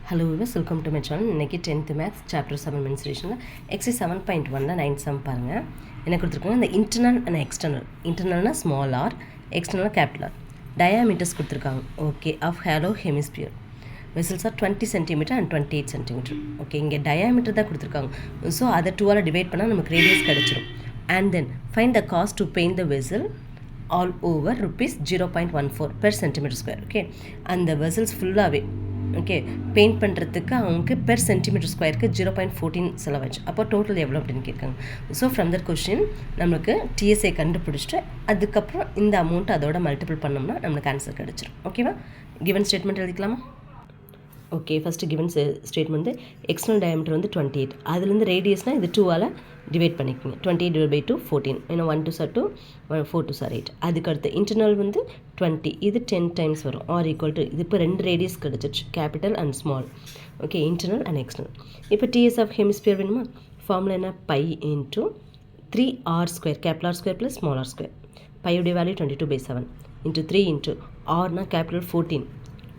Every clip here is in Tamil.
Hello viewers, welcome to my channel. இன்னைக்கு 10th Maths Chapter 7 Mensuration Exercise 7.1ல 9 sum பாருங்க. என்ன கொடுத்திருக்காங்க இந்த internal and external. Internalனா small r, external capital R. Diameters கொடுத்திருக்காங்க. Okay, of hollow hemisphere. Vessels are 20 cm and 28 cm. Okay, இங்க diameter தான் கொடுத்திருக்காங்க. So அதை 2 ஆல divide பண்ணா நமக்கு radius கிடைச்சிரும். And then find the cost to paint the vessel all over rupees 0.14 per centimeter square. Okay, and the vessels ஃபுல்லாவே ஓகே பெயிண்ட் பண்ணுறதுக்கு அவங்களுக்கு பெர் சென்டிமீட்டர் ஸ்கொயருக்கு 0.14 செலவாச்சு. அப்போ டோட்டல் எவ்வளோ அப்படின்னு கேட்காங்க. ஸோ ஃப்ரம் தட் கொஸ்டின் நம்மளுக்கு டிஎஸ்ஏ கண்டுபிடிச்சிட்டு அதுக்கப்புறம் இந்த அமௌண்ட் அதோட மல்டிபிள் பண்ணோம்னா நம்மளுக்கு ஆன்சர் கிடச்சிரும். ஓகேவா? கிவன் ஸ்டேட்மெண்ட் எழுதிக்கலாமா? ஓகே, ஃபஸ்ட்டு கிவன் ஸ்டேட்மெண்ட் வந்து எக்ஸ்டர்னல் டயமீட்டர் வந்து 28, அதுலேருந்து ரேடியஸ்னால் இது 2ஆல் டிவைட் பண்ணிக்கோங்க. 28/2 14, ஏன்னா 1 2 2 4 2 8. அதுக்கடுத்து இன்டர்னல் வந்து 20, இது 10 டைம்ஸ் வரும். ஆர் ஈக்குவல் டு இது இப்போ 2 ரேடியஸ் கிடச்சிருச்சு, capital and small. Okay, internal and external. இப்போ டிஎஸ் ஆஃப் ஹெமிஸ்பியர் வேணுமா? ஃபார்முலா என்ன? Pi into 3r², capital R square plus small r square. பையுடைய வேல்யூ 22/7 இன்ட்டு 3 இன்ட்டு ஆர்னா capital 14.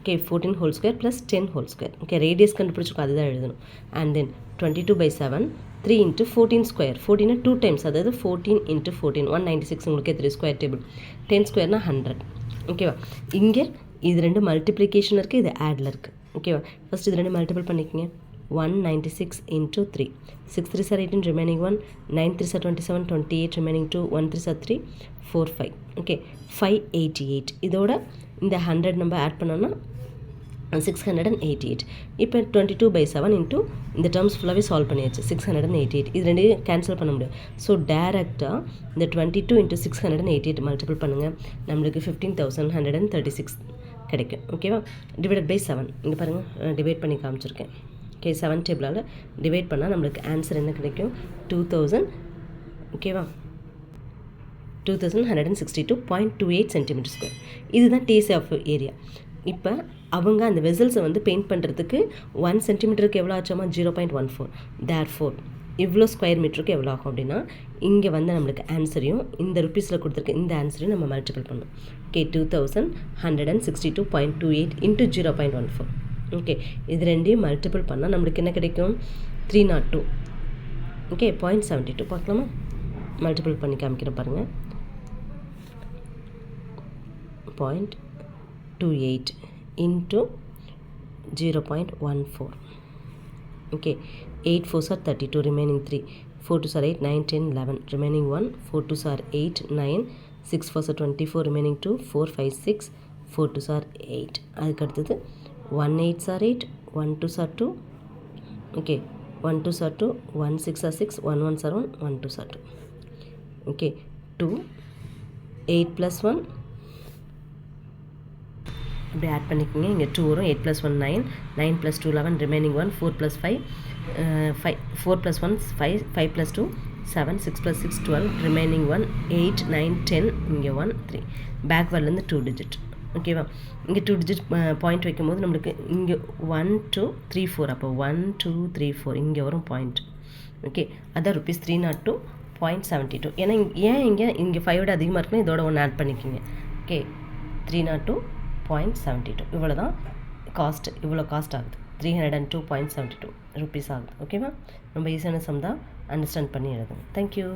Okay, 14 whole square plus 10 whole square. Okay, radius கண்டுபிடிச்சிருக்கோம், அதுதான் எழுதணும். And then 22/7 3 into 14 square. 14 2 times, அதாவது 14 இன்ட்டு 14 196. உங்களுக்கு 3 ஸ்கொயர் டேபிள். 10 ஸ்கொயர்னா 100. ஓகேவா? இங்கே இது ரெண்டு மல்டிப்ளிகேஷன் இருக்குது, இது ஆடில் இருக்குது. ஓகேவா? ஃபஸ்ட் இது ரெண்டு மல்டிபிள் பண்ணிக்கோங்க. 196 into 3. 6 3s are 18, remaining 1. 9 3s are 27, 28, remaining 2. 1 3s are 3, 4 5. Okay, 588. இதோட இந்த 100 நம்ம ஆட் பண்ணோன்னா 688. இப்போ 22/7 இன்ட்டு இந்த டேர்ம்ஸ் ஃபுல்லாகவே சால்வ் பண்ணியாச்சு. 688. இது ரெண்டையும் கேன்சல் பண்ண முடியும். ஸோ டேரெக்டாக இந்த 22 இன்ட்டு 688 மல்டிபிள் பண்ணுங்கள், நம்மளுக்கு 15,136 கிடைக்கும். ஓகேவா? Divided by 7. இங்கே பாருங்கள், டிவைட் பண்ணி காமிச்சிருக்கேன். ஓகே, 7 டேபிளால் டிவைட் பண்ணால் நம்மளுக்கு ஆன்சர் என்ன கிடைக்கும்? 2000. ஓகேவா? 2162.28 சென்டிமீட்டர் ஸ்கொயர். இதுதான் டிஎஸ்ஏ ஆஃப் ஏரியா. இப்போ அவங்க அந்த வெசல்ஸை வந்து பெயிண்ட் பண்ணுறதுக்கு 1 சென்டிமீட்டருக்கு எவ்வளோ ஆச்சாமா? 0.14. தேர்ஃபோர் இவ்வளோ ஸ்கொயர் மீட்டருக்கு எவ்வளோ ஆகும் அப்படின்னா இங்கே வந்து நம்மளுக்கு ஆன்சரையும் இந்த ருப்பீஸில் கொடுத்துருக்க இந்த ஆன்சரையும் நம்ம மல்டிபிள் பண்ணணும். Okay, 2162.28 into 0.14. ஓகே, இது ரெண்டையும் மல்டிபிள் பண்ணால் நம்மளுக்கு என்ன கிடைக்கும்? 302. ஓகே, 0.72 பார்க்கலாமா? மல்டிபிள் பண்ணி காமிக்கிறேன் பாருங்கள். 0.28 into 0.14. Okay, 8 4s are 32, remaining 3. 4 2s are 8, 9 10 11, remaining 1. 4 2s are 8 9, 6 4s are 24, remaining 2. 4 5 6, 4 2s are 8. அதுக்கு அடுத்தது 1 8s are 8, 1 2s are 2. Okay, 1 2s are 2, 1 6 are 6, 1 1s are 1, 1 2s are 2. Okay, 2 8 plus 1 இப்படி ஆட் பண்ணிக்கோங்க. இங்கே 2 வரும். 8 + 1 9, 9 + 2 11, ரிமைனிங் 1. 4 + 5 4 + 1 5, 5 + 2 7, 6 + 6 12, ரிமைனிங் 1 8 9 10, இங்கே 1 3. பேக்வேர்ட்லேருந்து 2 டிஜிட். ஓகேவா? இங்கே 2 டிஜிட் பாயிண்ட் வைக்கும் போது நம்மளுக்கு இங்கே 1 2 3 4, அப்போ 1 2 3 4 இங்கே வரும் பாயிண்ட். ஓகே, அதான் ₹302.72. ஏன்னா ஏன் இங்கே 5 அதிகமாக இருக்குன்னா இதோட 1 ஆட் பண்ணிக்கோங்க. ஓகே, 302.72. இவ்வளோ தான் காஸ்ட். இவ்வளோ காஸ்ட் ஆகுது. 302.72 ருபீஸ் ஆகுது. ஓகேவா? ரொம்ப ஈஸியான சம் தான், அண்டர்ஸ்டாண்ட் பண்ணி எழுதுங்க. தேங்க்யூ.